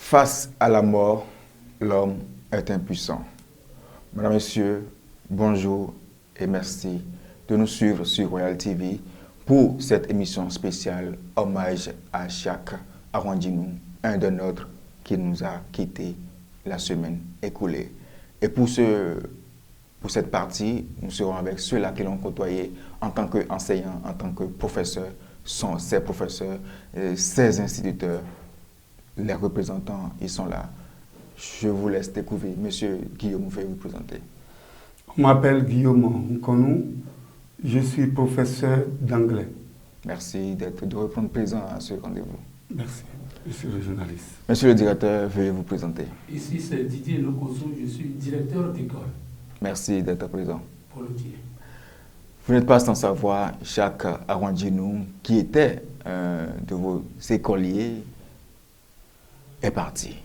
Face à la mort, l'homme est impuissant. Mesdames, Messieurs, bonjour et merci de nous suivre sur Royal TV pour cette émission spéciale hommage à Jacques Arwandinou, un de nôtres qui nous a quittés la semaine écoulée. Et pour cette partie, nous serons avec ceux-là qui l'ont côtoyé en tant qu'enseignants, en tant que professeurs, ses professeurs, ses instituteurs, les représentants, ils sont là. Je vous laisse découvrir. Monsieur Guillaume, vous pouvez vous présenter. On m'appelle Guillaume Nkonou, je suis professeur d'anglais. Merci de reprendre présent à ce rendez-vous. Merci, monsieur le journaliste. Monsieur le directeur, veuillez vous présenter. Ici, c'est Didier Lokoso, je suis directeur d'école. Merci d'être présent. Politier. Vous n'êtes pas sans savoir, Jacques Arwandinou, qui était un de vos écoliers, est parti.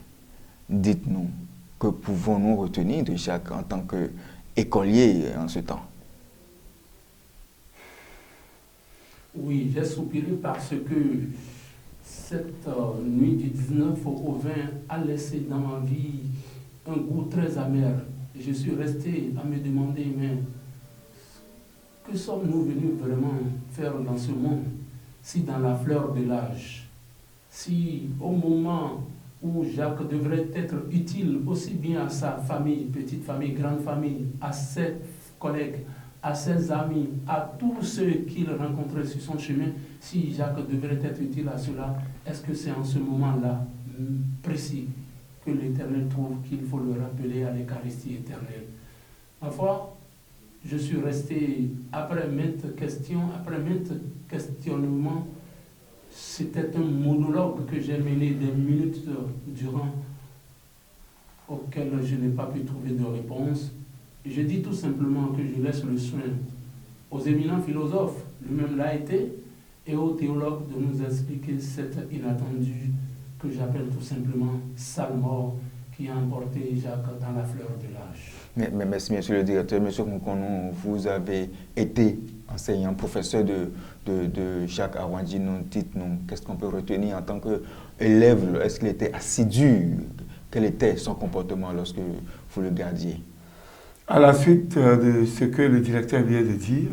Dites-nous, que pouvons-nous retenir de Jacques en tant qu'écolier en ce temps? Oui, j'ai soupiré parce que cette nuit du 19 au 20 a laissé dans ma vie un goût très amer. Je suis resté à me demander, mais que sommes-nous venus vraiment faire dans ce monde, si dans la fleur de l'âge, si au moment où Jacques devrait être utile aussi bien à sa famille, petite famille, grande famille, à ses collègues, à ses amis, à tous ceux qu'il rencontrait sur son chemin, si Jacques devrait être utile à cela, est-ce que c'est en ce moment-là précis que l'Éternel trouve qu'il faut le rappeler à l'Eucharistie éternelle? Ma foi, je suis resté, après maintes questions, après maintes questionnements, c'était un monologue que j'ai mené des minutes durant, auquel je n'ai pas pu trouver de réponse. Je dis tout simplement que je laisse le soin aux éminents philosophes, lui-même l'a été, et aux théologues de nous expliquer cet inattendu que j'appelle tout simplement sale mort qui a emporté Jacques dans la fleur de l'âge. Mais merci, monsieur le directeur. Monsieur Nkonou, vous avez été enseignant, professeur de Jacques Arwandinou. Dites-nous, qu'est-ce qu'on peut retenir en tant qu'élève? Est-ce qu'il était assidu? Quel était son comportement lorsque vous le gardiez? À la suite de ce que le directeur vient de dire,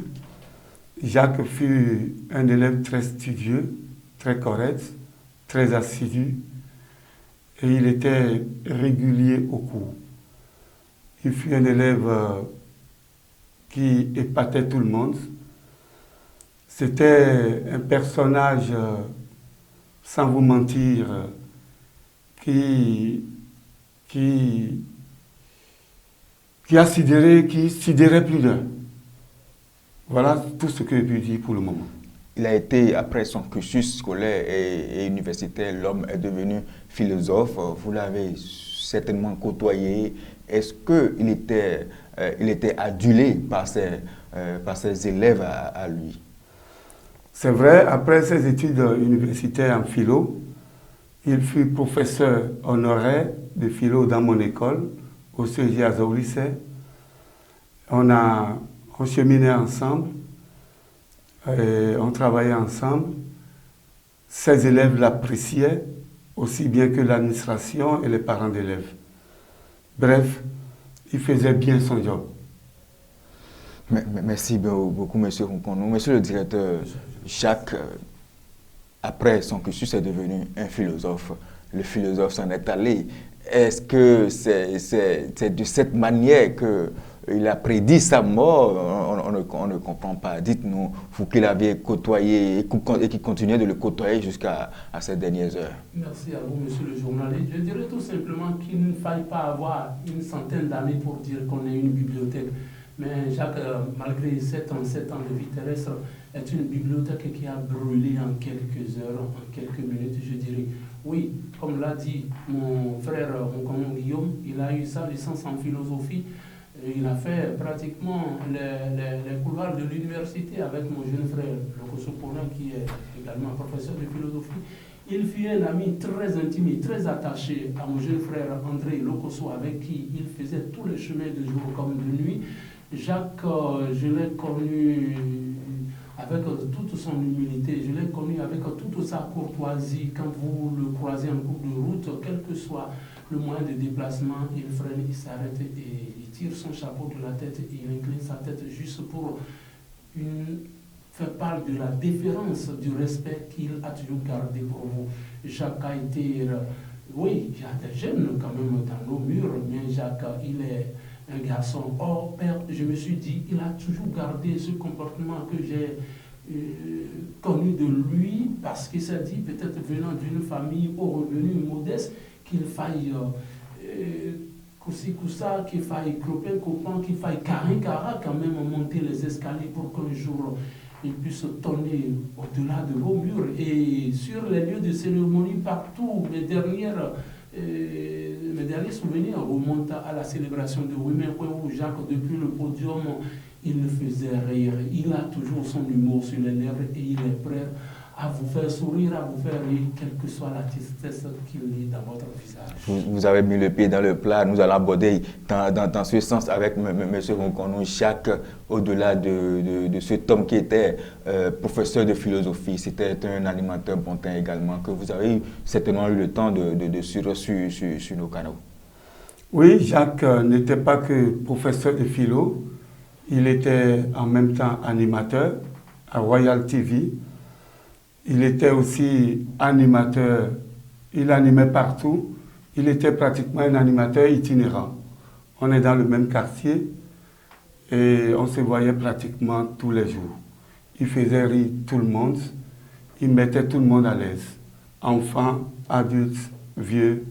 Jacques fut un élève très studieux, très correct, très assidu, et il était régulier au cours. Il fut un élève qui épatait tout le monde. C'était un personnage, sans vous mentir, qui sidérait plus d'un. Voilà tout ce que je peux dire pour le moment. Il a été, après son cursus scolaire et universitaire, l'homme est devenu philosophe. Vous l'avez certainement côtoyé. Est-ce qu'il était adulé par ses élèves à lui? C'est vrai, après ses études universitaires en philo, il fut professeur honoraire de philo dans mon école, au CEG à Zaoulissé. On cheminait ensemble, et on travaillait ensemble. Ses élèves l'appréciaient, aussi bien que l'administration et les parents d'élèves. Bref, il faisait bien son job. Merci beaucoup, monsieur Nkonou. Monsieur le directeur, Jacques, après son cursus, est devenu un philosophe. Le philosophe s'en est allé. Est-ce que c'est de cette manière qu'il a prédit sa mort? On ne comprend pas. Dites-nous, vous qui l'aviez côtoyé et qui continuez de le côtoyer jusqu'à ces dernières heures. Merci à vous, monsieur le journaliste. Je dirais tout simplement qu'il ne faille pas avoir une centaine d'années pour dire qu'on est une bibliothèque. Mais Jacques, malgré 7 ans de vie terrestre, est une bibliothèque qui a brûlé en quelques heures, en quelques minutes, je dirais. Oui, comme l'a dit mon frère Nkonou Guillaume, il a eu sa licence en philosophie. Il a fait pratiquement les couloirs de l'université avec mon jeune frère, Lokoso Poulin, qui est également professeur de philosophie. Il fut un ami très intime et très attaché à mon jeune frère André Lokoso, avec qui il faisait tous les chemins de jour comme de nuit. Jacques, je l'ai connu avec toute son humilité. Je l'ai connu avec toute sa courtoisie. Quand vous le croisez en cours de route, quel que soit le moyen de déplacement, il freine, il s'arrête et il tire son chapeau de la tête et il incline sa tête juste pour faire part de la déférence, du respect qu'il a toujours gardé pour vous. Jacques a été... oui, il y a des jeunes quand même dans nos murs, mais Jacques, il est un garçon hors pair. Je me suis dit, il a toujours gardé ce comportement que j'ai connu de lui, parce qu'il s'est dit, peut-être venant d'une famille aux revenus modestes, qu'il faille coussi-coussa, qu'il faille clopin-copain, qu'il faille carré-cara quand même monter les escaliers pour qu'un jour il puisse tourner au-delà de vos murs. Et sur les lieux de cérémonie, partout, mes derniers souvenirs remontent à la célébration de Wimekwe où Jacques, depuis le podium, il le faisait rire. Il a toujours son humour sur les lèvres et il est prêt à vous faire sourire, à vous faire rire, quelle que soit la tristesse qu'il y ait dans votre visage. Vous avez mis le pied dans le plat. Nous allons aborder dans ce sens avec M. Ronconou, Jacques, au-delà de cet homme qui était professeur de philosophie. C'était un animateur bon temps également, que vous avez certainement eu le temps de suivre sur nos canaux. Oui, Jacques n'était pas que professeur de philo, il était en même temps animateur à Royal TV. Il était aussi animateur, il animait partout, il était pratiquement un animateur itinérant. On est dans le même quartier et on se voyait pratiquement tous les jours. Il faisait rire tout le monde, il mettait tout le monde à l'aise. Enfants, adultes, vieux,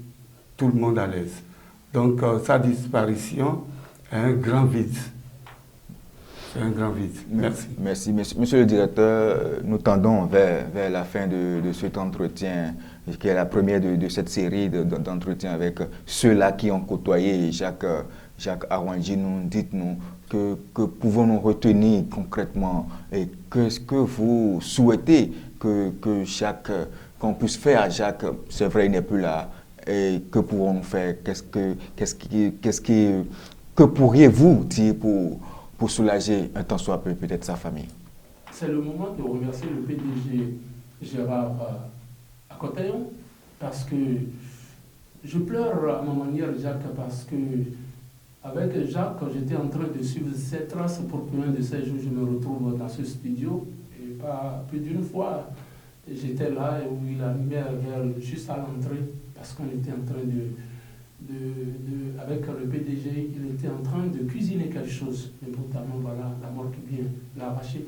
tout le monde à l'aise. Donc sa disparition est un grand vide. C'est un grand vide. Merci. Monsieur le directeur, nous tendons vers la fin de cet entretien, qui est la première de cette série d'entretiens avec ceux-là qui ont côtoyé Jacques Arwandji. Dites-nous que pouvons-nous retenir concrètement et qu'est-ce que vous souhaitez qu'on puisse faire à Jacques. C'est vrai, il n'est plus là. Et que pouvons-nous faire? Que pourriez-vous dire pour soulager un tant soit peu peut-être sa famille? C'est le moment de remercier le PDG Gérard Akotayon, parce que je pleure à ma manière, Jacques, parce que avec Jacques, j'étais en train de suivre ses traces pour qu'un de ces jours je me retrouve dans ce studio. Et pas plus d'une fois, j'étais là où il animait juste à l'entrée, parce qu'on était en train avec le PDG, il était en train de cuisiner quelque chose. Mais brutalement, voilà, la mort qui vient l'arracher.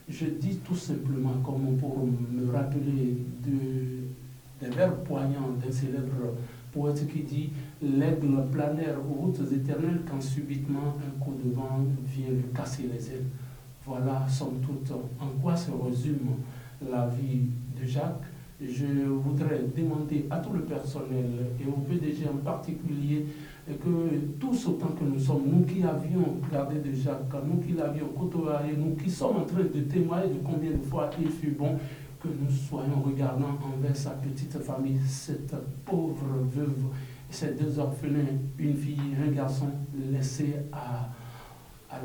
Je dis tout simplement, comme pour me rappeler des vers poignants d'un célèbre poète qui dit « L'aigle planaire aux routes éternelles, quand subitement un coup de vent vient lui casser les ailes. » Voilà, somme toute, en quoi se résume la vie de Jacques. Je voudrais demander à tout le personnel et au PDG en particulier que tous autant que nous sommes, nous qui avions gardé de Jacques, nous qui l'avions côtoyé, nous qui sommes en train de témoigner de combien de fois il fut bon, que nous soyons regardants envers sa petite famille, cette pauvre veuve, ces deux orphelins, une fille et un garçon, laissés à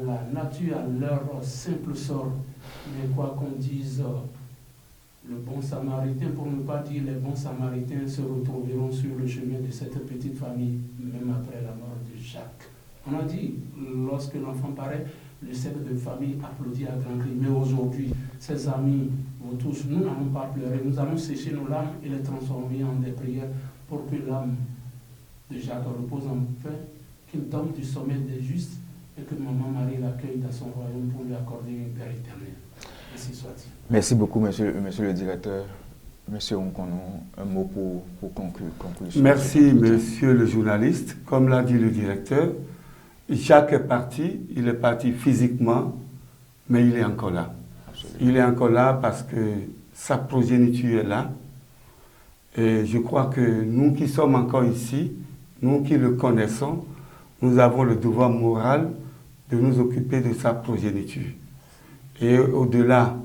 la nature, à leur simple sort. Mais quoi qu'on dise, le bon samaritain, pour ne pas dire les bons samaritains, se retrouveront sur le chemin de cette petite famille, même après la mort de Jacques. On a dit, lorsque l'enfant paraît, le cercle de famille applaudit à grand cri. Mais aujourd'hui, ses amis, vous tous, nous n'allons pas pleurer, nous allons sécher nos larmes et les transformer en des prières pour que l'âme de Jacques repose en paix, qu'il dorme du sommeil des justes et que Maman Marie l'accueille dans son royaume pour lui accorder une paix éternelle. Ainsi soit-il. Merci beaucoup, monsieur le directeur. Monsieur Ronconou, un mot pour conclure. Merci, monsieur le journaliste. Comme l'a dit le directeur, Jacques est parti, il est parti physiquement, mais il est encore là. Absolument. Il est encore là parce que sa progéniture est là. Et je crois que nous qui sommes encore ici, nous qui le connaissons, nous avons le devoir moral de nous occuper de sa progéniture. Et au-delà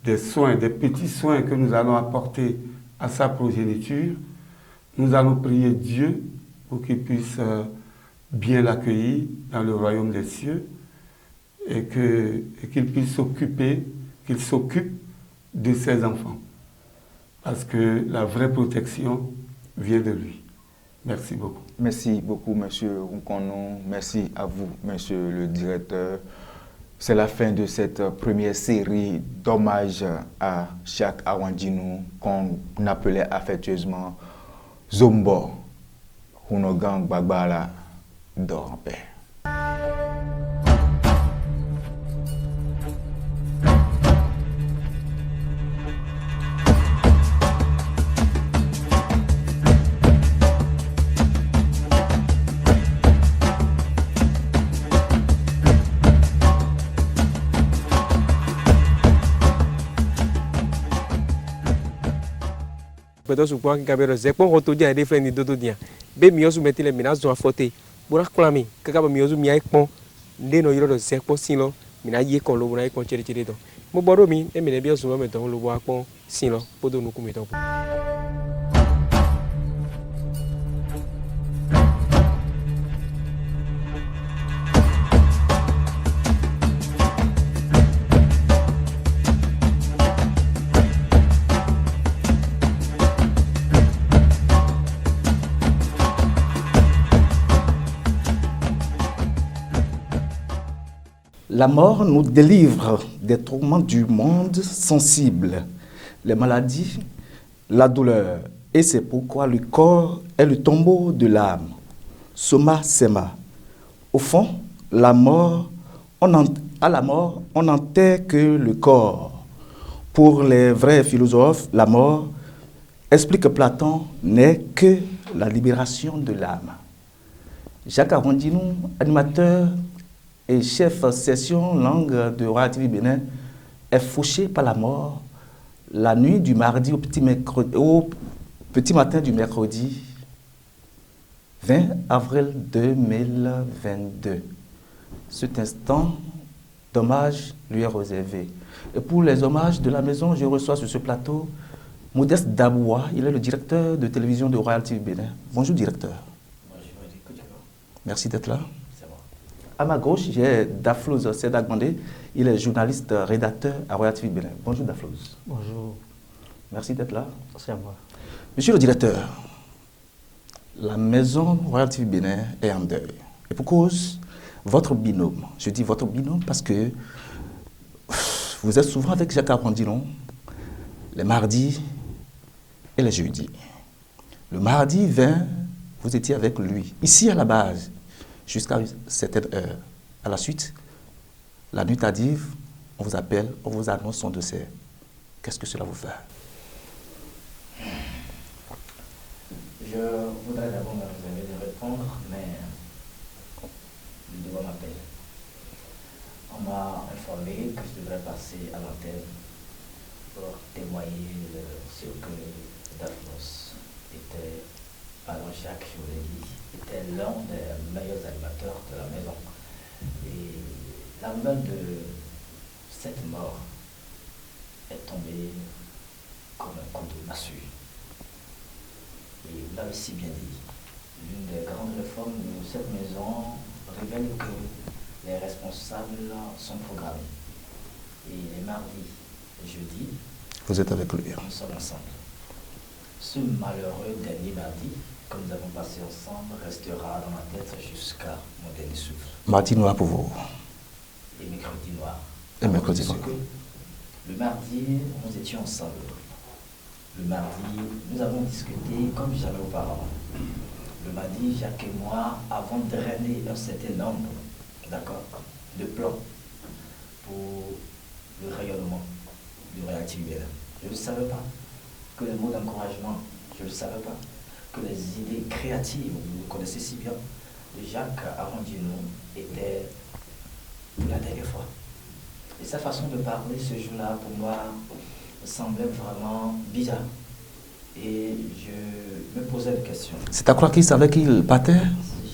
des soins, des petits soins que nous allons apporter à sa progéniture, nous allons prier Dieu pour qu'il puisse bien l'accueillir dans le royaume des cieux et qu'il puisse s'occuper qu'il s'occupe de ses enfants. Parce que la vraie protection vient de lui. Merci beaucoup. Merci beaucoup, monsieur Nkono. Merci à vous, monsieur le directeur. C'est la fin de cette première série d'hommages à Jacques Awandinou, qu'on appelait affectueusement Zombo. Hunogang Bagbala, dort en paix. Peut-être que vous avez des retours à des frères ni d'autres diens. Bé mieux vous mettez les menaces à forter. Pour clamer, que vous mieux vous mieux pon. Les noyaux de zéro silo. Mina yé con l'ouvre et con chéri chéri do. Mon boromi, et mes bien souvent mettons le bois pon silo. Pour nous commettons. La mort nous délivre des tourments du monde sensible, les maladies, la douleur. Et c'est pourquoi le corps est le tombeau de l'âme. Soma Sema. Au fond, à la mort, on n'enterre que le corps. Pour les vrais philosophes, la mort, explique Platon, n'est que la libération de l'âme. Jacques Awandinou, animateur et chef session langue de Royal TV Bénin, est fauché par la mort la nuit du mardi au petit matin du mercredi 20 avril 2022. Cet instant d'hommage lui est réservé. Et pour les hommages de la maison, je reçois sur ce plateau Modeste Daboua. Il est le directeur de télévision de Royal TV Bénin. Bonjour directeur. Bonjour. Merci d'être là. À ma gauche, j'ai Daflouz Sedagmandé. Il est journaliste rédacteur à Royal TV Bénin. Bonjour Daflouz. Bonjour. Merci d'être là. C'est à moi. Monsieur le directeur, la maison Royal TV Bénin est en deuil. Et pour cause, votre binôme, je dis votre binôme parce que vous êtes souvent avec Jacques Awandinou les mardis et les jeudis. Le mardi 20, vous étiez avec lui, ici à la base, jusqu'à une certaine heure. À la suite, la nuit tardive, on vous appelle, on vous annonce son décès. Qu'est-ce que cela vous fait? Je voudrais d'abord me réserver de répondre, mais le devoir m'appelle. On m'a informé que je devrais passer à l'antenne pour témoigner sur que Daflos était, alors Jacques, je vous l'ai dit, était l'un des meilleurs animateurs de la maison. Et la nouvelle de cette mort est tombée comme un coup de massue. Et vous l'avez si bien dit, l'une des grandes réformes de cette maison révèle que les responsables sont programmés. Et les mardis et jeudis, vous êtes avec lui. Nous sommes ensemble. Ce malheureux dernier mardi que nous avons passé ensemble restera dans ma tête jusqu'à mon dernier souffle. Mardi noir pour vous. Et mercredi noir. Et mercredi noir. Le mardi, nous étions ensemble. Le mardi, nous avons discuté comme jamais auparavant. Le mardi, Jacques et moi avons drainé un certain nombre, d'accord, de plans pour le rayonnement du Royal TV Bénin. Je ne savais pas que les mots d'encouragement, je ne savais pas que les idées créatives, vous connaissez si bien, de Jacques Awandinou étaient pour la dernière fois. Et sa façon de parler ce jour-là, pour moi, semblait vraiment bizarre. Et je me posais des questions. C'est à croire qu'il savait qu'il partait?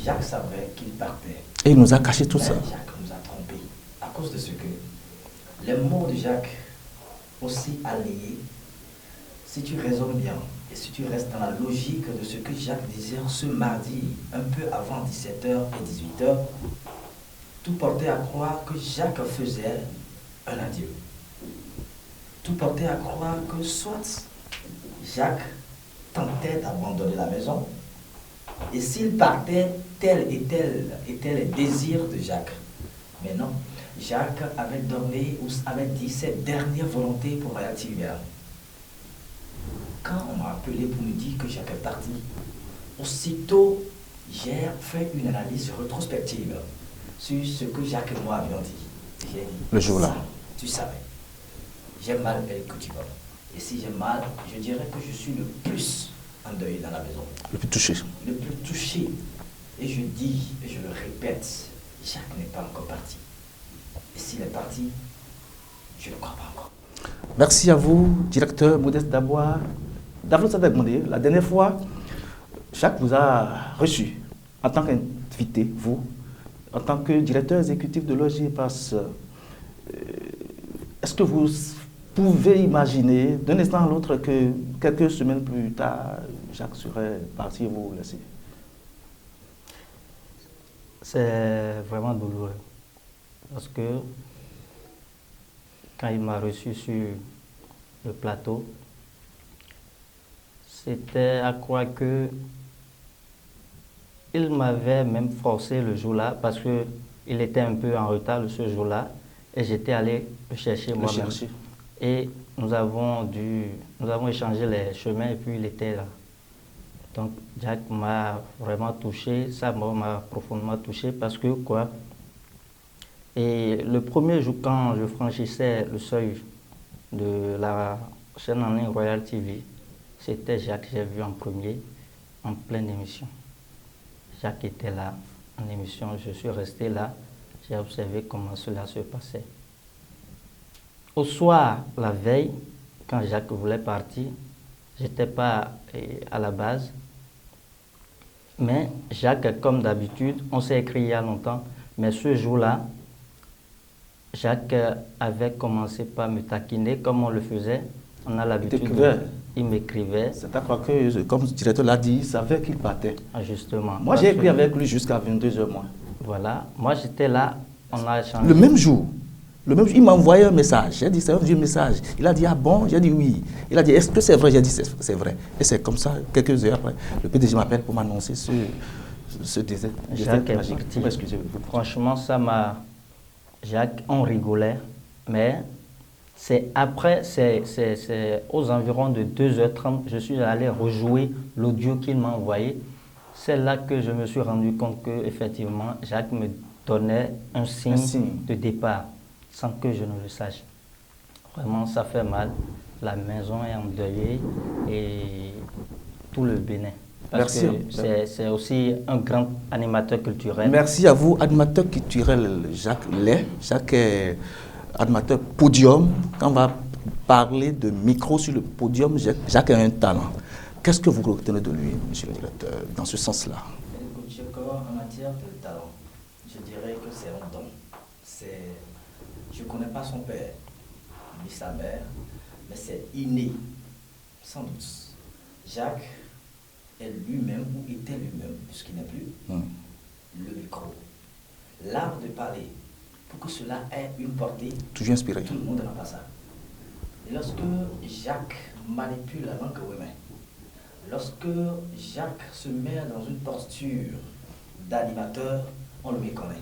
Jacques savait qu'il partait. Et il nous a caché tout ça. Jacques nous a trompés. À cause de ce que les mots de Jacques, aussi alliés, si tu raisonnes bien et si tu restes dans la logique de ce que Jacques disait ce mardi, un peu avant 17h et 18h, tout portait à croire que Jacques faisait un adieu. tout portait à croire que soit Jacques tentait d'abandonner la maison, et s'il partait, tel était le désir de Jacques. Mais non, Jacques avait donné ou avait dit cette dernière volonté pour Royal TV. Quand on m'a appelé pour me dire que Jacques est parti, aussitôt j'ai fait une analyse rétrospective sur ce que Jacques et moi avions dit. J'ai dit, le jour-là, tu savais, j'ai mal écouté. Et si j'ai mal, je dirais que je suis le plus endeuillé dans la maison. le plus touché. Le plus touché. Et je dis, et je le répète, Jacques n'est pas encore parti. Et s'il est parti, je ne le crois pas encore. Merci à vous, directeur Modeste Dabois. D'avoir ça demandé, la dernière fois, Jacques vous a reçu en tant qu'invité, vous, en tant que directeur exécutif de l'OG Pass. Est-ce que vous pouvez imaginer d'un instant à l'autre que quelques semaines plus tard, Jacques serait parti et vous laisser? C'est vraiment douloureux parce que quand il m'a reçu sur le plateau, c'était à croire que il m'avait même forcé le jour-là parce qu'il était un peu en retard ce jour-là et j'étais allé le chercher moi-même. Et nous avons échangé les chemins et puis il était là. Donc Jacques m'a vraiment touché, ça m'a profondément touché parce que quoi. Et le premier jour quand je franchissais le seuil de la chaîne en ligne Royal TV, c'était Jacques que j'ai vu en premier, en pleine émission. Jacques était là en émission, je suis resté là, j'ai observé comment cela se passait. Au soir, la veille, quand Jacques voulait partir, je n'étais pas à la base. Mais Jacques, comme d'habitude, on s'est écrit il y a longtemps, mais ce jour-là, Jacques avait commencé par me taquiner comme on le faisait. On a l'habitude. Il m'écrivait. C'est à croire que, comme le directeur l'a dit, il savait qu'il partait. Ah, justement. Moi, j'ai écrit avec lui jusqu'à 22h moins. Voilà. Moi, j'étais là. On a échangé. Le même jour, il m'a envoyé un message. J'ai dit, c'est un vieux message. Il a dit, ah bon? J'ai dit oui. Il a dit, est-ce que c'est vrai? J'ai dit, c'est vrai. Et c'est comme ça, quelques heures après, le PDG m'appelle pour m'annoncer ce désert magique. Excusez-moi. Franchement, ça m'a... Jacques, on rigolait, mais c'est après, c'est aux environs de 2h30, je suis allé rejouer l'audio qu'il m'a envoyé. C'est là que je me suis rendu compte que effectivement Jacques me donnait un signe de départ, sans que je ne le sache. Vraiment, ça fait mal. La maison est endeuillée et tout le Bénin. Parce que c'est aussi un grand animateur culturel. Merci à vous, animateur culturel Jacques Lay. Jacques est animateur podium. Quand on va parler de micro sur le podium, Jacques a un talent. Qu'est-ce que vous retenez de lui, monsieur le directeur, dans ce sens-là? En matière de talent, je dirais que c'est un don. Je ne connais pas son père, ni sa mère, mais c'est inné, sans doute. Jacques est lui-même, ou était lui-même, puisqu'il n'est plus, le micro. L'art de parler, pour que cela ait une portée, toujours inspiré. Tout le monde n'a pas ça. Et lorsque Jacques manipule la langue women, lorsque Jacques se met dans une posture d'animateur, on le méconnaît.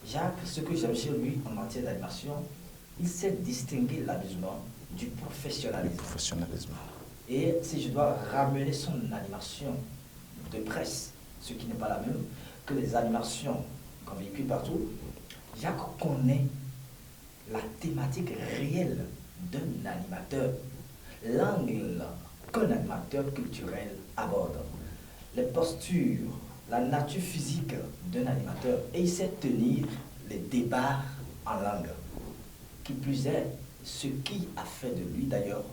Jacques, ce que j'aime chez lui en matière d'animation, il sait distinguer l'amusement du professionnalisme. Et si je dois ramener son animation de presse, ce qui n'est pas la même que les animations qu'on véhicule partout, Jacques connaît la thématique réelle d'un animateur, l'angle qu'un animateur culturel aborde, les postures, la nature physique d'un animateur, et il sait tenir les débats en langue. Qui plus est, ce qui a fait de lui d'ailleurs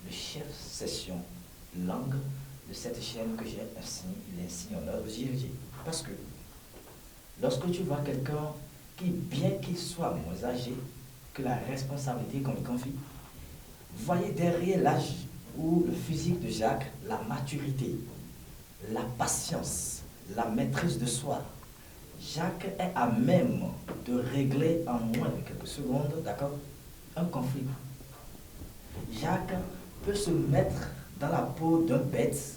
le chef session langue de cette chaîne que j'ai l'insigne honneur de diriger. Parce que lorsque tu vois quelqu'un qui, bien qu'il soit moins âgé que la responsabilité qu'on lui confie, voyez derrière l'âge ou le physique de Jacques la maturité, la patience, la maîtrise de soi. Jacques est à même de régler en moins de quelques secondes, d'accord, un conflit. Jacques peut se mettre dans la peau d'un bête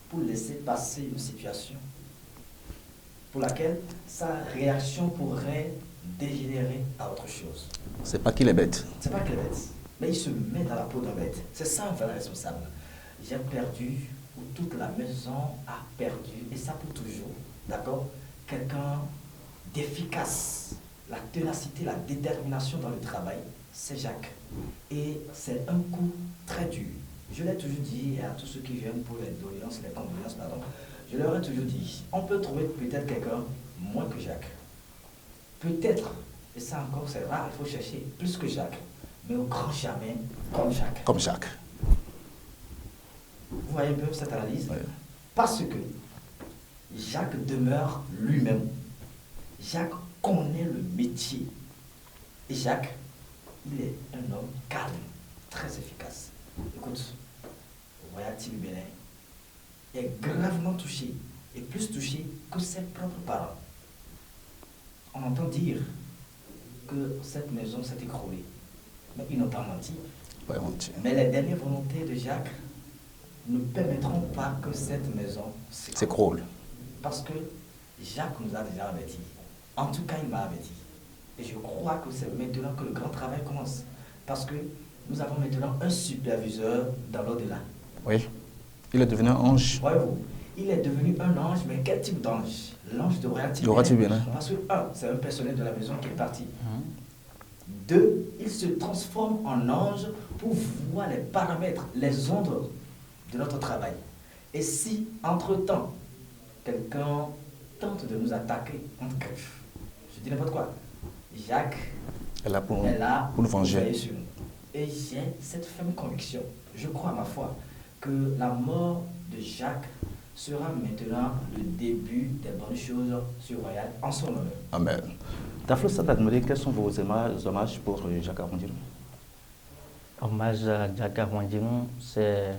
pour laisser passer une situation pour laquelle sa réaction pourrait dégénérer à autre chose. C'est pas qu'il est bête. C'est pas qu'il est bête, mais il se met dans la peau d'un bête. C'est ça un vrai responsable. J'ai perdu, ou toute la maison a perdu, et ça pour toujours. D'accord? Quelqu'un d'efficace, la ténacité, la détermination dans le travail, c'est Jacques. Et c'est un coup très dur. Je l'ai toujours dit à tous ceux qui viennent pour les condoléances, pardon, je leur ai toujours dit, on peut trouver peut-être quelqu'un moins que Jacques. Peut-être, et ça encore c'est rare, il faut chercher plus que Jacques, mais au grand jamais comme Jacques. Comme Jacques. Vous voyez un peu cette analyse? Oui. Parce que Jacques demeure lui-même. Jacques connaît le métier. Et Jacques, il est un homme calme, très efficace. Écoute, Royal TV Bénin est gravement touché, et plus touché que ses propres parents. On entend dire que cette maison s'est écroulée, mais ils n'ont pas menti. Ouais, menti. Mais les dernières volontés de Jacques ne permettront pas que cette maison s'écroule. Parce que Jacques nous a déjà avertis. En tout cas, il m'a averti. Et je crois que c'est maintenant que le grand travail commence. Parce que nous avons maintenant un superviseur dans l'au-delà. Oui. Il est devenu un ange. Voyez-vous, il est devenu un ange, mais quel type d'ange? L'ange de Royal TV. Parce que, un, c'est un personnel de la maison qui est parti. Deux, il se transforme en ange pour voir les paramètres, les ondes de notre travail. Et si, entre-temps, quelqu'un tente de nous attaquer, je dis n'importe quoi, Jacques est là pour nous venger. Sur nous. Et j'ai cette ferme conviction, je crois à ma foi, que la mort de Jacques sera maintenant le début des bonnes choses sur Royal en son honneur. Amen. Daflo, ça t'a demandé quels sont vos hommages pour Jacques Arrondiron? Hommage à Jacques Arrondiron, c'est...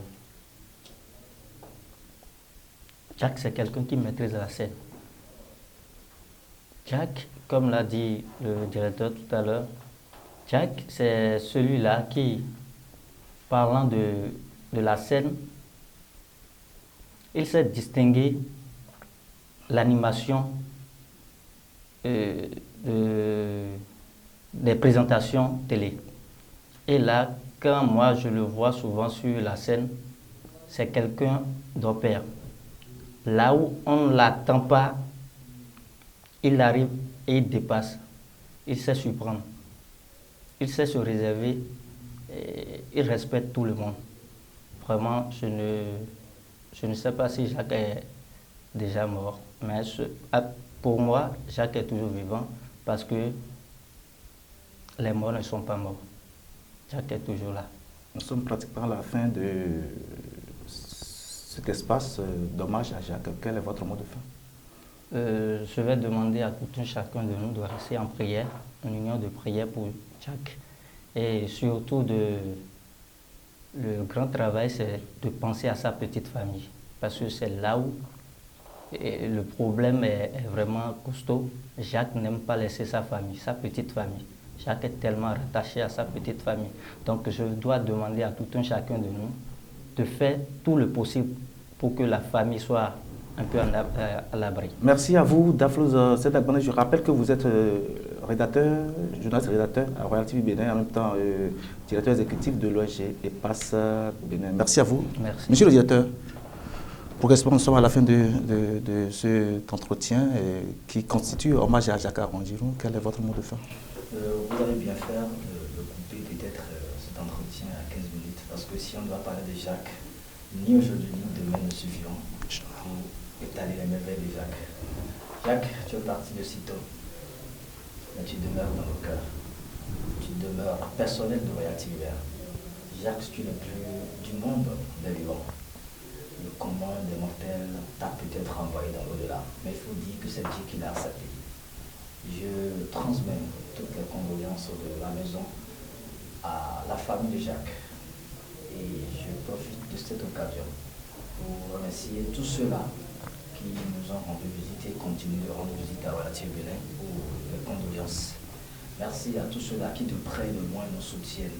Jacques, c'est quelqu'un qui maîtrise la scène. Jacques, comme l'a dit le directeur tout à l'heure, Jacques, c'est celui-là qui, parlant de la scène, il sait distinguer l'animation des présentations télé. Et là, quand moi je le vois souvent sur la scène, c'est quelqu'un d'opère. Là où on ne l'attend pas, il arrive et il dépasse. Il sait surprendre. Il sait se réserver. Et il respecte tout le monde. Vraiment, je ne sais pas si Jacques est déjà mort. Mais pour moi, Jacques est toujours vivant parce que les morts ne sont pas morts. Jacques est toujours là. Nous sommes pratiquement à la fin de cet espace d'hommage à Jacques. Quel est votre mot de fin? Je vais demander à tout un chacun de nous de rester en prière, en union de prière pour Jacques. Et surtout, le grand travail, c'est de penser à sa petite famille. Parce que c'est là où le problème est vraiment costaud. Jacques n'aime pas laisser sa famille, sa petite famille. Jacques est tellement rattaché à sa petite famille. Donc je dois demander à tout un chacun de nous de faire tout le possible pour que la famille soit un peu à l'abri. Merci à vous, Daflo Zedagbane. Je rappelle que vous êtes journaliste rédacteur à Royal TV Bénin, en même temps directeur exécutif de l'ONG EPAS Bénin. Merci à vous. Merci. Monsieur le directeur, progressivement, nous sommes à la fin de cet entretien qui constitue hommage à Jacques Arrondiron. Quel est votre mot de fin? Vous allez bien faire de couper peut-être cet entretien à 15 minutes, parce que si on doit parler de Jacques, ni aujourd'hui ni demain ne suffiront pour étaler les merveilles de Jacques. Jacques, tu es parti de sitôt, mais tu demeures dans nos cœurs. Tu demeures personnel de Royal TV. Jacques, tu n'es plus du monde des vivants. Le commun des mortels t'a peut-être envoyé dans l'au-delà, mais il faut dire que c'est Dieu qui l'a accepté. Je transmets toutes les condoléances de la maison à la famille de Jacques. Et je profite de cette occasion pour remercier tous ceux-là qui nous ont rendu visite et continuent de rendre visite à Royal TV Bénin pour les condoléances. Merci à tous ceux-là qui de près et de loin nous soutiennent.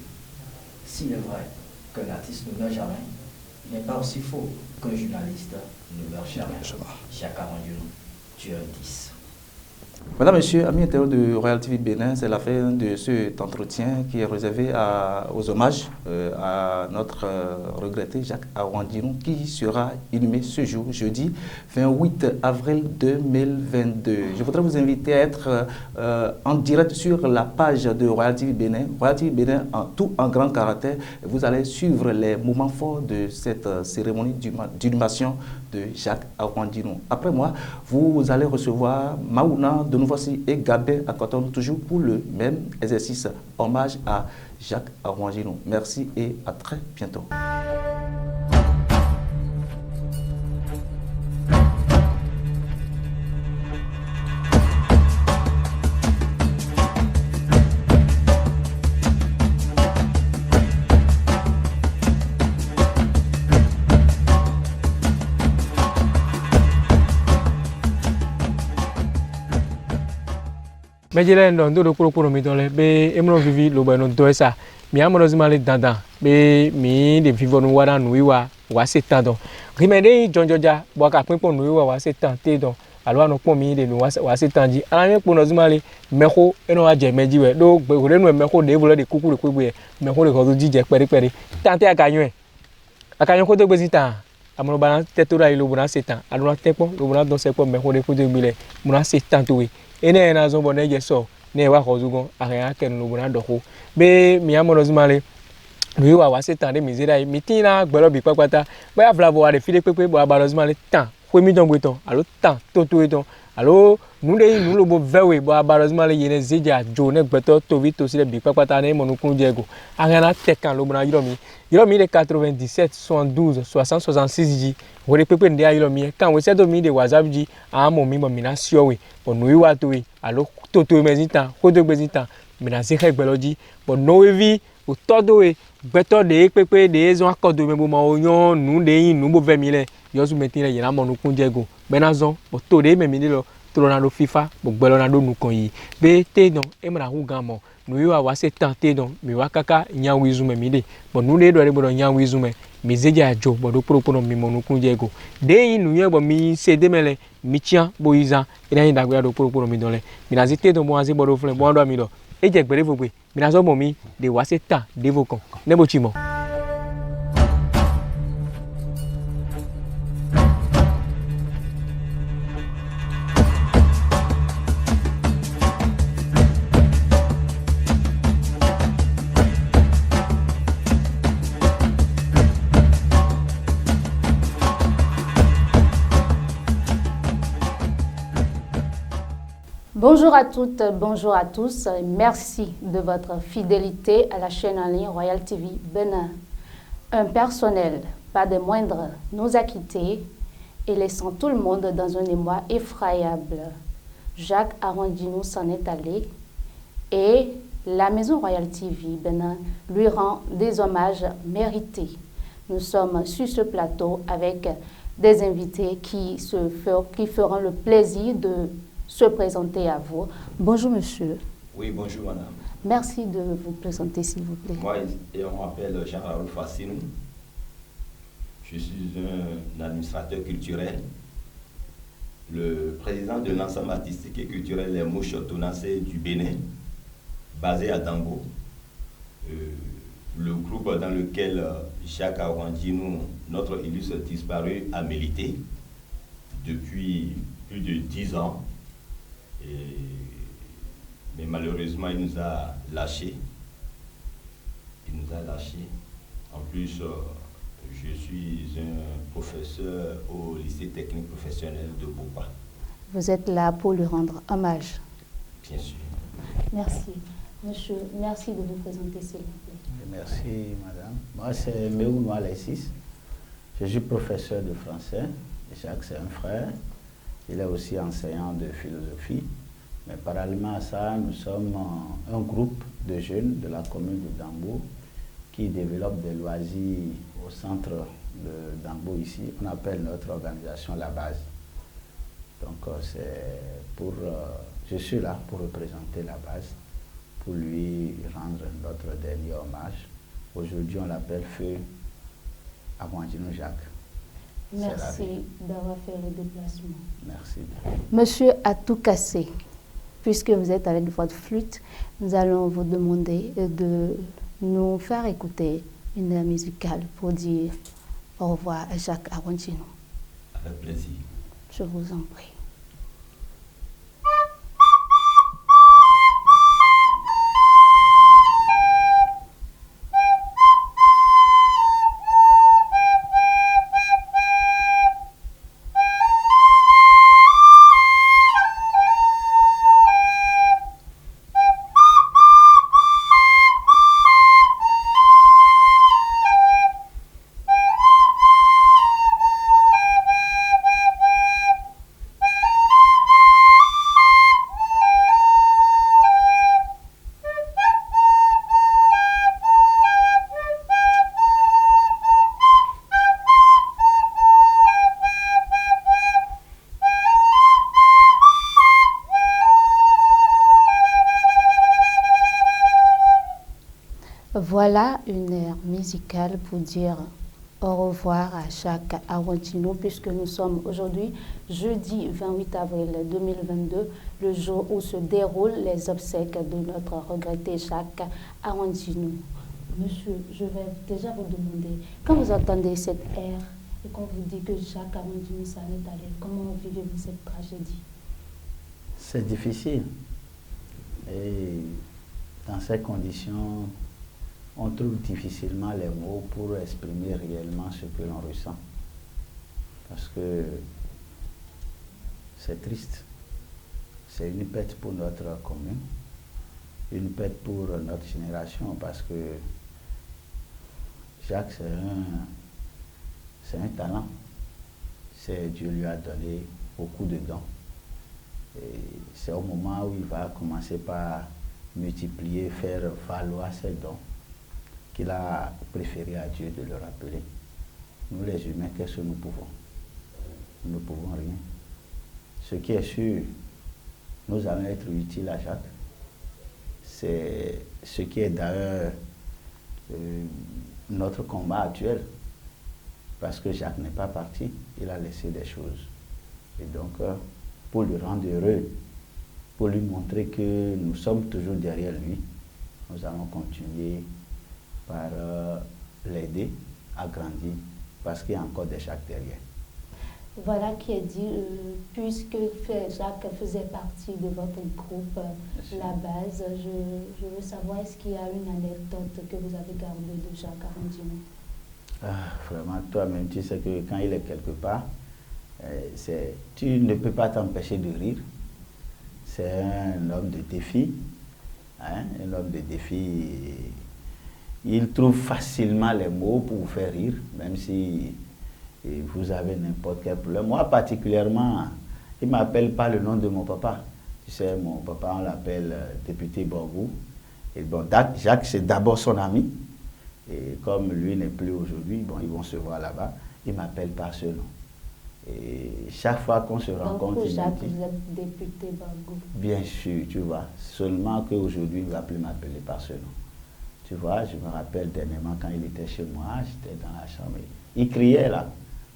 S'il est vrai qu'un artiste ne meurt jamais, il n'est pas aussi faux qu'un journaliste ne meurt jamais. Jacques Arondino, tu es un 10. Madame, Monsieur, amis internautes de Royal TV Bénin, c'est la fin de cet entretien qui est réservé aux hommages à notre regretté Jacques Arondino qui sera inhumé ce jour, jeudi 28 avril 2022. Je voudrais vous inviter à être en direct sur la page de Royal TV Bénin. Royal TV Bénin, tout en grand caractère. Vous allez suivre les moments forts de cette cérémonie d'inhumation de Jacques Arondino. Après moi, vous allez recevoir Maouna de nous voici et Gabin à Coton, toujours pour le même exercice. Hommage à Jacques Arondino. Merci et à très bientôt. Mais je l'ai dit pour me donner, mais je vivi le bon de ça. Mais je me suis dit dans mais de vivre nous voilà nous wa 7 ans donc. Remède John Georgia bois ka pour nous wa 7 ans donc. Alors nous pour mi de nous wa 7 ans dit. Alors pour nous mal mais ko et nous a jamais dit ouais. Donc vous nous mais ko de voler de coucou de quoi mais ko de ko dit je péré. Tenter à gagner. À gagner ko de bezita. Amano bana tête là il le 7 ans. Alors tempo le bon dans 7 ans mais ko de ko de bile. Mon 7 ans tout. Ene na zo bonne geso ne wa ko zugon area ken no bona doko be mi amono zumale mi wa 7 ans de misera mi tina gbelo bi papata ba vla bo de file pepe bo abalo zumale tan ko mi don gbeton alo tan to eton alo nu de nu lo bo vewe bo abalo zumale yene zeja jo ne gbeto to vi to sile bi papata ne mo nu kun jego area na tekan lo bona yiromi de 97 72 60 66 ji wore pepe nde ayilo mi kan we seto mi de whatsapp ji amo mi mo mi na siowe bo no iwa to we alo to mezita ko to gbezita mi na se gbelo bo no we o todo we gbeto de pepe de zo akodo me bo ma oyan nu de yin nu bo ve mi le yo su metire yin amo nu kun jego benazon bo to de me mi lo to na do fifa bo gbelo na do nu kan yi be te don e mra hu gan mo nu iwa wa se tante don mi wa kaka nya wizu me mi de bo nu de do re bo nya wizu me mi zeja jo bo do pro mi mo nu kun jego de yin nu ye bo mi se de mele mi tia bo iza ina yin dagbe do pro mi don le mi na zite don bo azi bo do flen bo do mi do e je gbere fo pe mi na so mo mi de wa se ta de vo kan ne bo chi mo. Bonjour à toutes, bonjour à tous. Merci de votre fidélité à la chaîne en ligne Royal TV Bénin. Un personnel, pas des moindres, nous a quittés et laissant tout le monde dans un émoi effroyable. Jacques Arondino s'en est allé et la maison Royal TV Bénin lui rend des hommages mérités. Nous sommes sur ce plateau avec des invités qui feront le plaisir de se présenter à vous. Bonjour monsieur. Oui, bonjour madame. Merci de vous présenter s'il vous plaît. Moi, on m'appelle Jean-Raoul Fassinou. Je suis un administrateur culturel, le président de l'ensemble artistique et culturel Les Mouches Tonacées du Bénin, basé à Dambo. Le groupe dans lequel Jacques Arondino, notre illustre disparu, a milité depuis plus de 10 ans. Mais malheureusement, il nous a lâchés. En plus, je suis un professeur au lycée technique professionnel de Bopa. Vous êtes là pour lui rendre hommage. Bien sûr. Merci. Monsieur, merci de vous présenter, s'il vous plaît. Merci, madame. Moi, c'est Meounou Alexis. Je suis professeur de français. Jacques, c'est un frère. Il est aussi enseignant de philosophie. Mais parallèlement à ça, nous sommes un groupe de jeunes de la commune de Dambo qui développent des loisirs au centre de Dambo ici. On appelle notre organisation La Base. Donc, je suis là pour représenter La Base, pour lui rendre notre dernier hommage Aujourd'hui, on l'appelle Feu Arwandino Jacques. Merci d'avoir fait le déplacement. Merci. Monsieur Atoukassé, puisque vous êtes avec votre flûte, nous allons vous demander de nous faire écouter une air musicale pour dire au revoir à Jacques Arwandino. Avec plaisir. Je vous en prie. Voilà une aire musicale pour dire au revoir à Jacques Arwandino, puisque nous sommes aujourd'hui jeudi 28 avril 2022, le jour où se déroulent les obsèques de notre regretté Jacques Arwandino. Monsieur, je vais déjà vous demander, quand vous entendez cette air et qu'on vous dit que Jacques Arwandino s'en est allé, comment vivez-vous cette tragédie? C'est difficile. Et dans ces conditions, on trouve difficilement les mots pour exprimer réellement ce que l'on ressent. Parce que c'est triste. C'est une perte pour notre commune, une perte pour notre génération, parce que Jacques, c'est un talent. Dieu lui a donné beaucoup de dons. Et c'est au moment où il va commencer par multiplier, faire valoir ses dons, qu'il a préféré à Dieu de le rappeler. Nous les humains, qu'est-ce que nous pouvons? Nous ne pouvons rien. Ce qui est sûr, nous allons être utiles à Jacques. C'est ce qui est d'ailleurs notre combat actuel. Parce que Jacques n'est pas parti, il a laissé des choses. Et donc, pour le rendre heureux, pour lui montrer que nous sommes toujours derrière lui, nous allons continuer par l'aider à grandir, parce qu'il y a encore des Jacques derrière. Voilà qui est dit, puisque Jacques faisait partie de votre groupe, La Base, je veux savoir, est-ce qu'il y a une anecdote que vous avez gardée de Jacques Arwandino? Vraiment, toi-même, tu sais que quand il est quelque part, tu ne peux pas t'empêcher de rire. C'est un homme de défi, hein, un homme de défi. Il trouve facilement les mots pour vous faire rire, même si vous avez n'importe quel problème. Moi, particulièrement, il ne m'appelle pas le nom de mon papa. Tu sais, mon papa, on l'appelle député Borgou. Et bon, Jacques, c'est d'abord son ami. Et comme lui n'est plus aujourd'hui, bon, ils vont se voir là-bas. Il m'appelle par ce nom. Et chaque fois qu'on se rencontre, donc, il Jacques, me dit, vous êtes député Borgou. Bien sûr, tu vois. Seulement qu'aujourd'hui, il ne va plus m'appeler par ce nom. Tu vois, je me rappelle dernièrement quand il était chez moi, j'étais dans la chambre. Il criait là,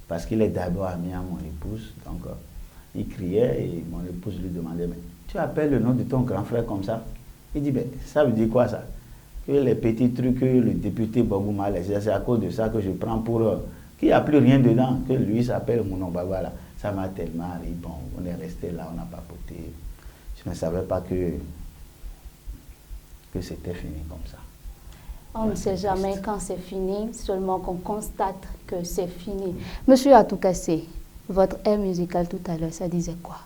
parce qu'il est d'abord ami à mon épouse. Donc, il criait et mon épouse lui demandait, mais tu appelles le nom de ton grand frère comme ça? Il dit, ben, ça veut dire quoi ça? Que les petits trucs que le député Borgou m'a laissé, c'est à cause de ça que je prends pour qu'il n'y a plus rien dedans, que lui s'appelle Mounon Bagwala. Ça m'a tellement ri. Bon, on est resté là, on a papoté. Je ne savais pas que c'était fini comme ça. On ne sait jamais quand c'est fini, seulement qu'on constate que c'est fini. Monsieur Atoukassé, votre air musical tout à l'heure, ça disait quoi?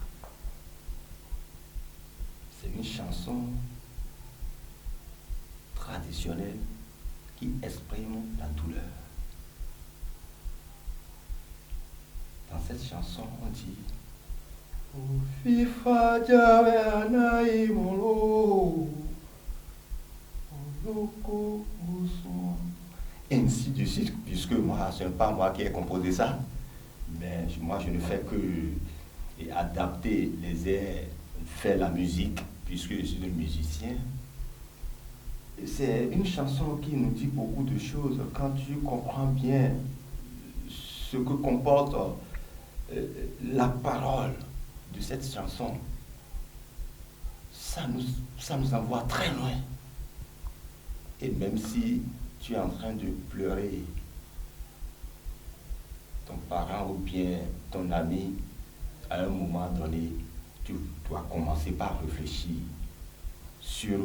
C'est une chanson traditionnelle qui exprime la douleur. Dans cette chanson, on dit ainsi de suite, puisque moi, ce n'est pas moi qui ai composé ça, mais moi je ne fais que adapter les airs, faire la musique, puisque je suis un musicien. c'est une chanson qui nous dit beaucoup de choses. Quand tu comprends bien ce que comporte la parole de cette chanson, ça nous envoie très loin. Et même si tu es en train de pleurer, ton parent ou bien ton ami, à un moment donné, tu dois commencer par réfléchir sur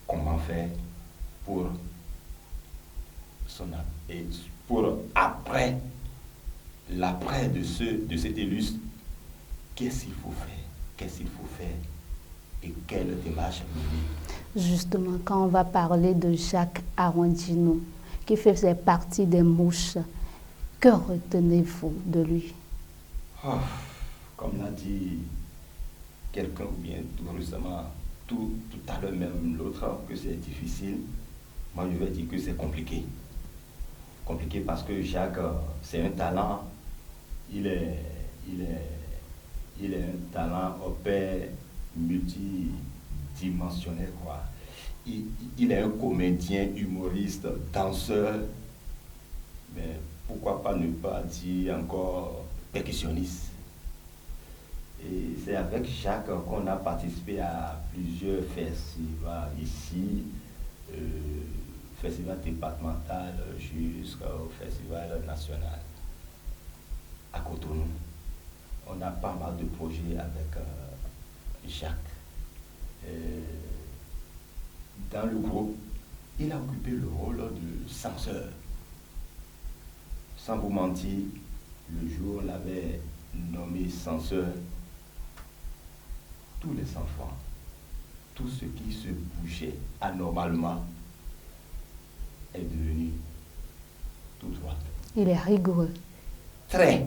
comment faire pour après l'après de cet élus, qu'est-ce qu'il faut faire et quelle démarche mener. Justement, quand on va parler de Jacques Arondino, qui faisait partie des Mouches, que retenez-vous de lui? Comme l'a dit quelqu'un ou bien tout récemment, tout à l'heure même l'autre, que c'est difficile, moi je vais dire que c'est compliqué. Compliqué parce que Jacques, c'est un talent, il est un talent au père multidimensionnel, quoi. Il est un comédien, humoriste, danseur, mais pourquoi pas ne pas dire encore percussionniste. Et c'est avec Jacques qu'on a participé à plusieurs festivals ici, festival départemental jusqu'au festival national à Cotonou. On a pas mal de projets avec Jacques. Dans le groupe, il a occupé le rôle de censeur. Sans vous mentir, le jour où on l'avait nommé censeur, tous les enfants, tout ce qui se bougeait anormalement est devenu tout droit. Il est rigoureux. Très.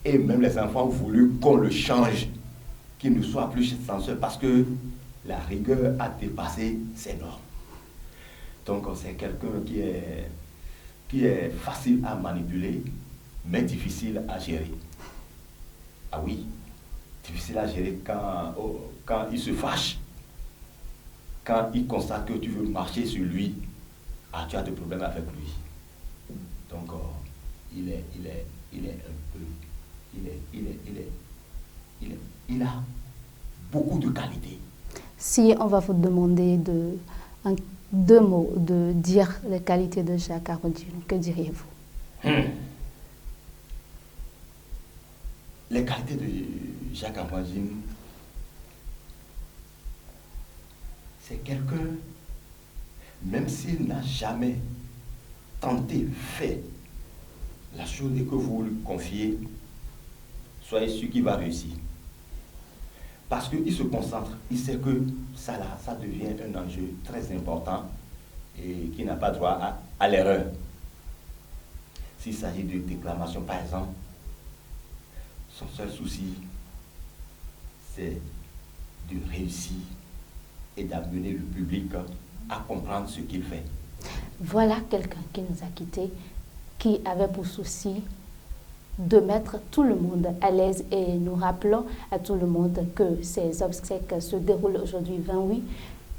Et même les enfants ont voulu qu'on le change, qu'il ne soit plus censeur, parce que la rigueur a dépassé ses normes. Donc c'est quelqu'un qui est facile à manipuler, mais difficile à gérer. Ah oui, difficile à gérer quand il se fâche, quand il constate que tu veux marcher sur lui, tu as des problèmes avec lui. Donc il a beaucoup de qualités. Si on va vous demander en 2 mots de dire les qualités de Jacques Arondino, que diriez-vous? Les qualités de Jacques Arondino, c'est quelqu'un, même s'il n'a jamais tenté, fait la chose que vous lui confiez, soyez sûr qu'il va réussir. Parce qu'il se concentre, il sait que ça devient un enjeu très important et qui n'a pas droit à l'erreur. S'il s'agit de déclamation, par exemple, son seul souci, c'est de réussir et d'amener le public à comprendre ce qu'il fait. Voilà quelqu'un qui nous a quittés, qui avait pour souci de mettre tout le monde à l'aise, et nous rappelons à tout le monde que ces obsèques se déroulent aujourd'hui 28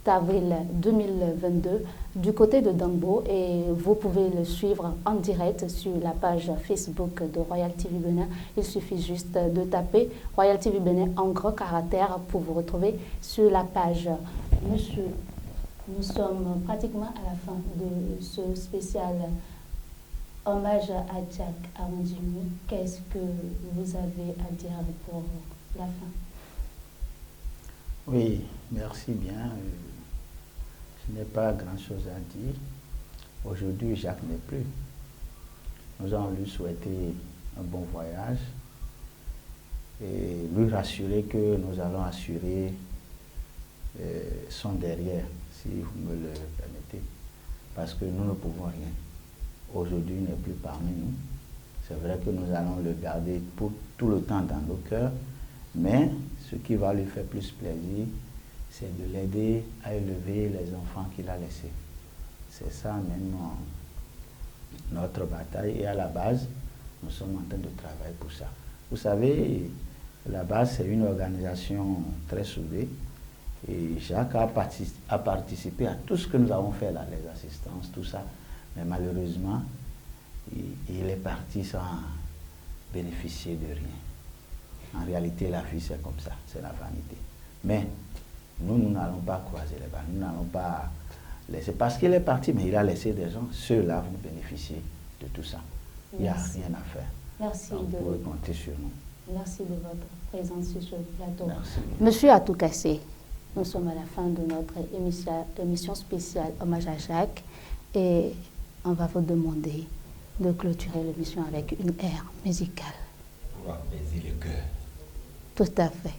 avril 2022 du côté de Dangbo, et vous pouvez le suivre en direct sur la page Facebook de Royal TV Benin. Il suffit juste de taper Royal TV Benin en gros caractères pour vous retrouver sur la page. Monsieur, nous sommes pratiquement à la fin de ce spécial hommage à Jacques Arondino. Qu'est-ce que vous avez à dire pour la fin? Oui, merci bien. Je n'ai pas grand-chose à dire. Aujourd'hui, Jacques n'est plus. Nous allons lui souhaiter un bon voyage et lui rassurer que nous allons assurer son derrière, si vous me le permettez, parce que nous ne pouvons rien. Aujourd'hui, il n'est plus parmi nous. C'est vrai que nous allons le garder pour tout le temps dans nos cœurs, mais ce qui va lui faire plus plaisir, c'est de l'aider à élever les enfants qu'il a laissés. C'est ça même notre bataille, et à la base, nous sommes en train de travailler pour ça. Vous savez, la base, c'est une organisation très soudée, Et Jacques a participé à tout ce que nous avons fait là, les assistances, tout ça. Mais malheureusement, il est parti sans bénéficier de rien. En réalité, la vie, c'est comme ça, c'est la vanité. Mais nous n'allons pas croiser les bras, nous n'allons pas laisser. Parce qu'il est parti, mais il a laissé des gens, ceux-là vont bénéficier de tout ça. Il n'y a rien à faire. Merci. Donc, vous pouvez compter sur nous. Merci de votre présence sur ce plateau. Merci. Monsieur Atoukassé, nous sommes à la fin de notre émission spéciale Hommage à Jacques et on va vous demander de clôturer l'émission avec une aire musicale. Pour apaiser le cœur. Tout à fait.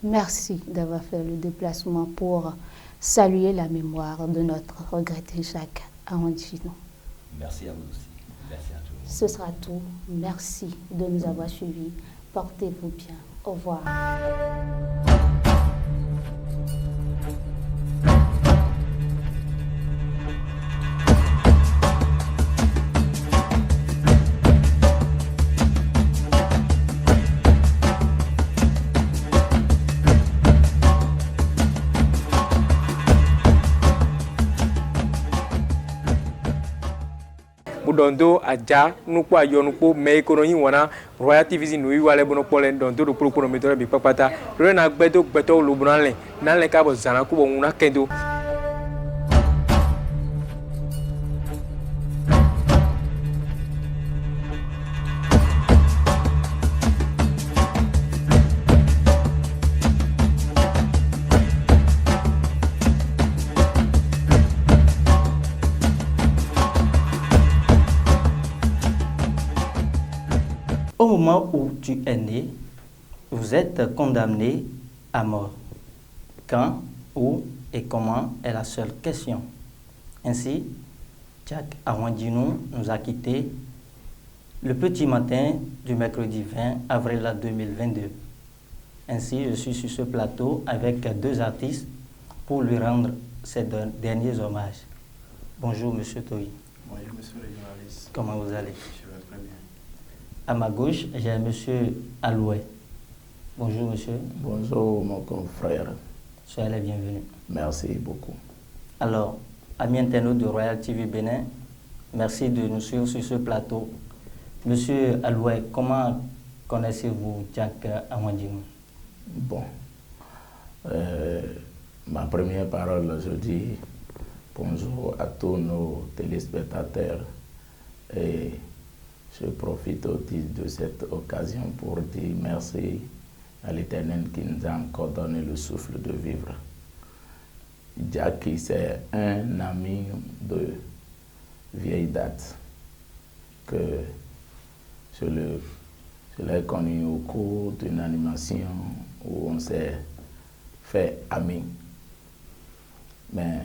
Merci d'avoir fait le déplacement pour saluer la mémoire de notre regretté Jacques Awandjinou. Merci à vous aussi. Merci à tout le monde. Ce sera tout. Merci de nous avoir suivis. Portez-vous bien. Au revoir. Dondo aja nukpo ayo nukpo me kono yin wana Royal TV no yi wale bono pole dondo do pro metore bi papata re na gbedo lo bunale na le ka bo zana ku bo una kendo. Au moment où tu es né, vous êtes condamné à mort. Quand, où et comment est la seule question. Ainsi, Jacques Awandjinou nous a quittés le petit matin du mercredi 20 avril 2022. Ainsi, je suis sur ce plateau avec deux artistes pour lui rendre ces derniers hommages. Bonjour, Monsieur Toyi. Bonjour, Monsieur le journaliste. Comment vous allez? Je vais très bien. À ma gauche, j'ai Monsieur Alouet. Bonjour, Monsieur. Bonjour, mon confrère. Soyez les bienvenus. Merci beaucoup. Alors, amis internautes de Royal TV Bénin, merci de nous suivre sur ce plateau. Monsieur Alouet, comment connaissez-vous Jacques Awandjinou? Bon, ma première parole, je dis bonjour à tous nos téléspectateurs et je profite aussi de cette occasion pour dire merci à l'Éternel qui nous a encore donné le souffle de vivre. Jackie, c'est un ami de vieille date que je l'ai connu au cours d'une animation où on s'est fait amis. Mais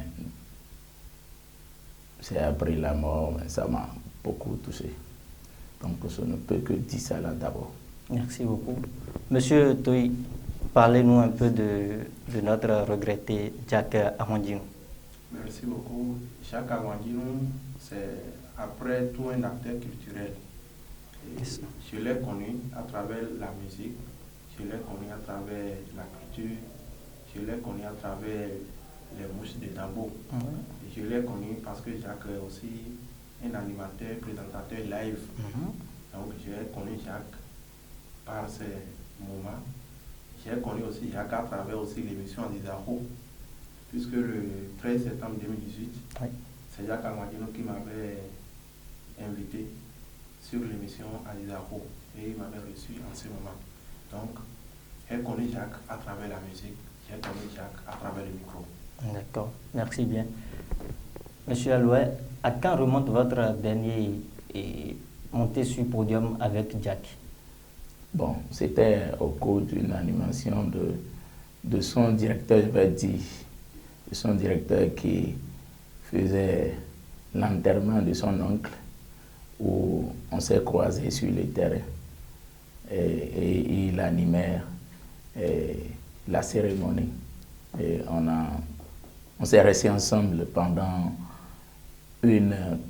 j'ai appris la mort, mais ça m'a beaucoup touché. Donc je ne peux que dire ça là d'abord. Merci beaucoup. Monsieur Toyi, parlez-nous un peu de notre regretté Jacques Awandjinou. Merci beaucoup. Jacques Awandjinou, c'est après tout un acteur culturel. Et je l'ai connu à travers la musique, je l'ai connu à travers la culture, je l'ai connu à travers les mouches de tambour. Et je l'ai connu parce que Jacques est aussi un animateur, présentateur live. Donc j'ai connu Jacques par ces moments. J'ai connu aussi Jacques à travers aussi l'émission d'Idaho. puisque le 13 septembre 2018, Oui. c'est Jacques Amadino qui m'avait invité sur l'émission Alizako et il m'avait reçu en ce moment. Donc, elle connaît Jacques à travers la musique, j'ai connu Jacques à travers le micro. D'accord, merci bien. Monsieur Alouet, à quand remonte votre dernier montée sur podium avec Jack? Bon, c'était au cours d'une animation de son directeur, je vais dire, de son directeur qui faisait l'enterrement de son oncle, où on s'est croisés sur le terrain et il animait la cérémonie. Et on s'est restés ensemble pendant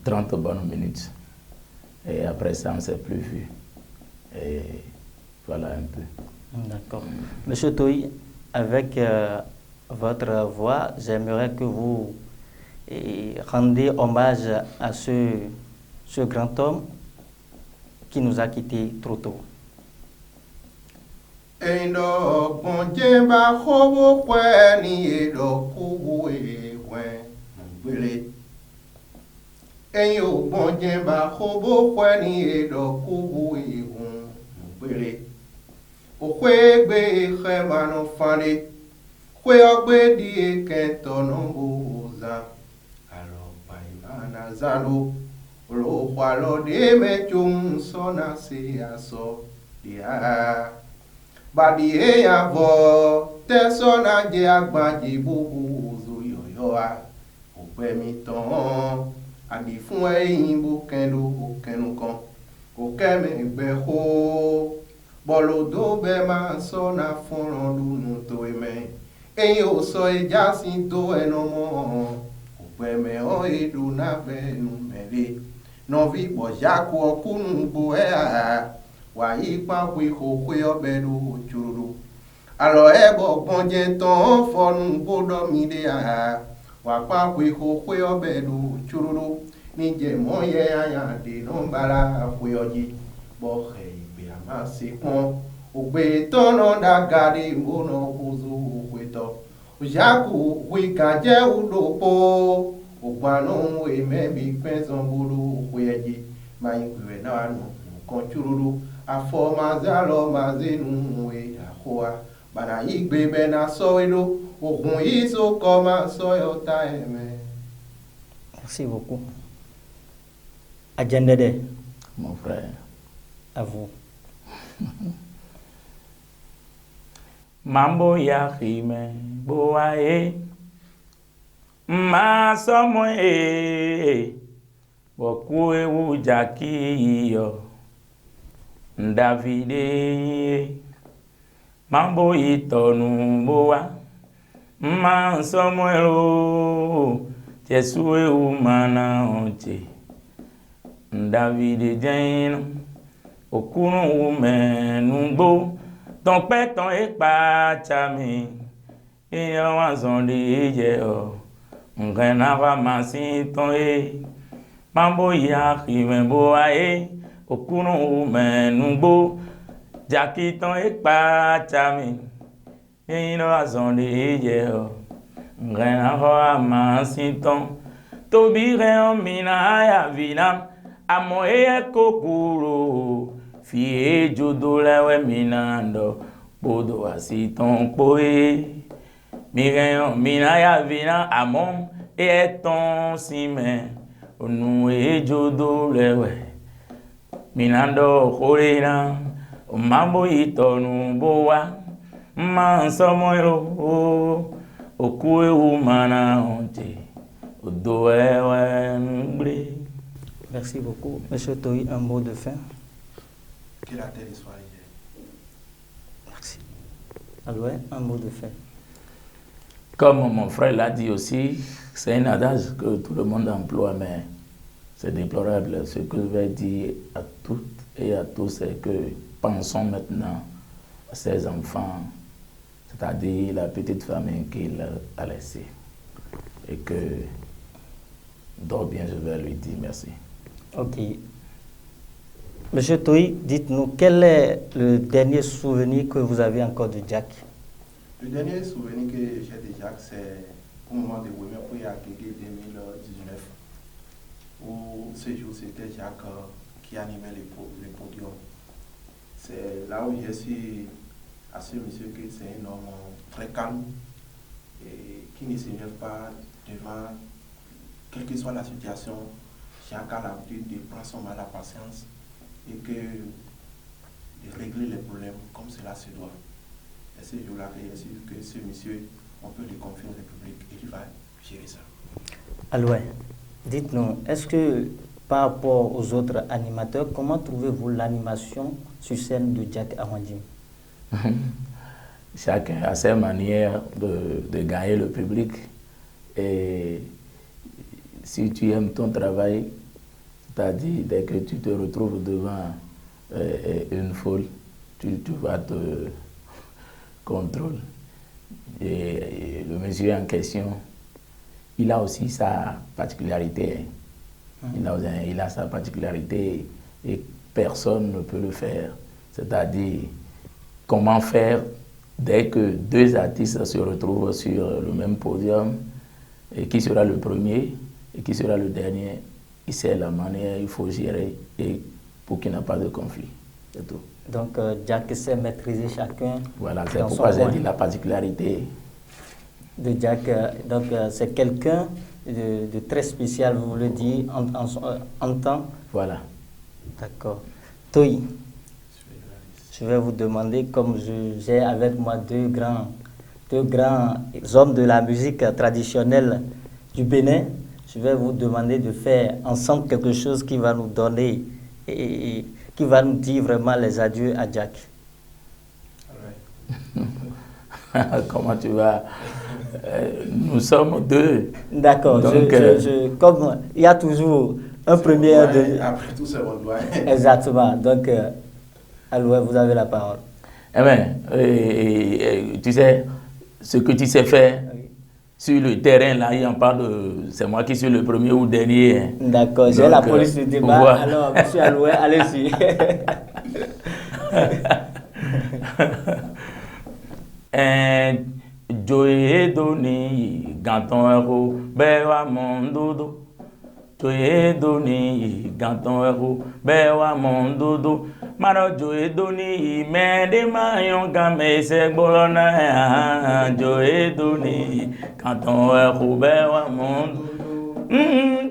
30 bonnes minutes. Et après ça, on ne s'est plus vu. Et voilà un peu. D'accord. Monsieur Toy, avec votre voix, j'aimerais que vous rendiez hommage à ce grand homme qui nous a quittés trop tôt. Endo bonjemba khobo kwani edo kuwe kwele. Eyo bonjemba khobo kwani edo kuwe kwele. Okwegbe khemano fane. Kwe ogbe di kentono boza. Alo paimana zalo. Lo kwalo de mechum sona se aso. Dia. Badi eya vo tesona je agbaji bubu zo yoyoa ope mi ton adi fun eyin bo kenu kan o keme gbe ho bolodo be ma sona fun lunu to eme eyin o so eja sin to eno mo ope me o edu na benu mele no vi bo jako okunu bo e wa ipa kwe kokwe obedu chururu alo ebo bonje ton fonu bodo mide a wa pa kwe kokwe obedu chururu ni je moye aya de no bala kwe oji bo he ipe amase pon ogbe tono da gade mbono kuzu kweto ojaku kwe kaje udopo ogbanu e mebi penson bulu kweji mai kwe na anu kon chururu afọ mazalo mazenu we akoa bana igbe be na soelo ogun iso koma soyo taeme. Merci beaucoup. Adjendede. Mon frère. À vous. Mambo ya khime boa ma somo boku ewu jaki yo Davide mambo itonu boa ma Samuelo Jesu humana onche Davide jenu okunu umenugbo ton pe ton epa chami eyan wa zonde je o ngena va masin ton mambo ya khimen boa okunu menugbo jakiton epa chami ino azonde ye o ngena ho amansiton to bi re mina ya vinam amo kokuro fi jodo lewe minando bodo asiton poe mi re mina ya vinam amo ton sime onu jodo lewe Minando Horena, Mambo Itonu Boa, Man Samuel, Okue Humana Onte, Odoe. Merci beaucoup. Monsieur Toy, un mot de fin. Que la terre soit légère. Merci. Aloué, un mot de fin. Comme mon frère l'a dit aussi, c'est un adage que tout le monde emploie, mais c'est déplorable. Ce que je vais dire à toutes et à tous, c'est que pensons maintenant à ces enfants, c'est-à-dire la petite famille qu'il a laissée. Et que, dors bien, je vais lui dire merci. Ok. Monsieur Toy, dites-nous, quel est le dernier souvenir que vous avez encore de Jack? Le dernier souvenir que j'ai de Jack, c'est au moment de Wemé pour Agégué 2019, où ce jour c'était Jacques qui animait les podiums. C'est là où j'ai su à ce monsieur que c'est un homme très calme et qui ne s'énerve pas devant quelle que soit la situation. Jacques a l'habitude de prendre son mal à patience et de régler les problèmes comme cela se doit. Et ce jour-là, j'ai su que ce monsieur, on peut lui confier au République et il va gérer ça. Alors, dites-nous, est-ce que par rapport aux autres animateurs, comment trouvez-vous l'animation sur scène de Jack Awandim? Chacun a sa manière de gagner le public. Et si tu aimes ton travail, c'est-à-dire dès que tu te retrouves devant une foule, tu vas te contrôler. Et le monsieur en question, il a aussi sa particularité. Il a sa particularité et personne ne peut le faire. C'est-à-dire, comment faire dès que deux artistes se retrouvent sur le même podium, et qui sera le premier et qui sera le dernier, il sait la manière, il faut gérer et pour qu'il n'y ait pas de conflit. C'est tout. Donc, Jack sait maîtriser chacun. Voilà, c'est pourquoi j'ai dit la particularité de Jack. Donc, c'est quelqu'un de très spécial, vous le dites, en temps. Voilà. D'accord. Toyi, je vais vous demander, comme j'ai avec moi deux grands hommes de la musique traditionnelle du Bénin, je vais vous demander de faire ensemble quelque chose qui va nous donner et qui va nous dire vraiment les adieux à Jack. Comment tu vas nous sommes deux. D'accord. Comme il y a toujours un premier... Après tout, c'est votre doigt. Exactement. Donc, alors, vous avez la parole. Eh bien, tu sais, ce que tu sais faire sur le terrain, là, il en parle de... C'est moi qui suis le premier ou dernier. Hein. D'accord, j'ai la police du débat. Voilà. Alors, M. Aloué, allez-y. Joye doni ganton ero bewa mondodo. Joye doni ganton ero bewa mondodo. Maro joye doni mende mayon game se bolona. Joye doni ganton ero bewa mondodo.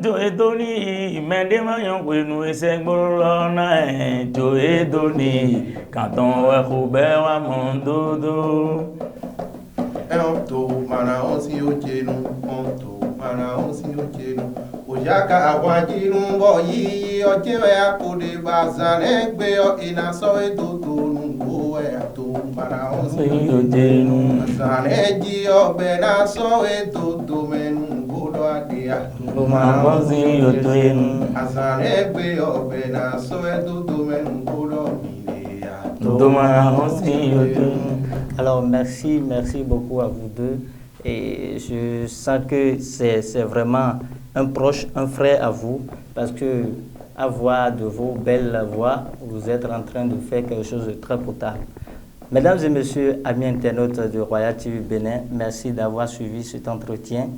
Joye doni mende mayon kwenu se bolona. Joye doni ganton ero bewa mondodo. Onto mana onsi ojenu, onto mana onsi ojenu. Ojaka awajinu boyi ojewe akode bazane gbe o ina so edodo nungo e ato mana onsi ojenu. Bazane ji obe na so edodo menungo do ade ato mana onsi ojenu. Bazane gbe obe na so edodo menungo do mire ato mana onsi ojenu. Alors, merci beaucoup à vous deux. Et je sens que c'est vraiment un proche, un frère à vous, parce que à voix de vos belles voix, vous êtes en train de faire quelque chose de très potable. Mesdames et messieurs, amis internautes de Royal TV Bénin, merci d'avoir suivi cet entretien.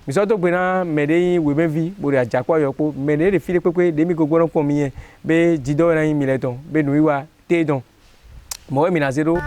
Misoto bena mede webe vi bori ajakwa yoko mede de file pepe de mi gogono ko mi be jido na mi leton be nuiwa te don mo mi na zero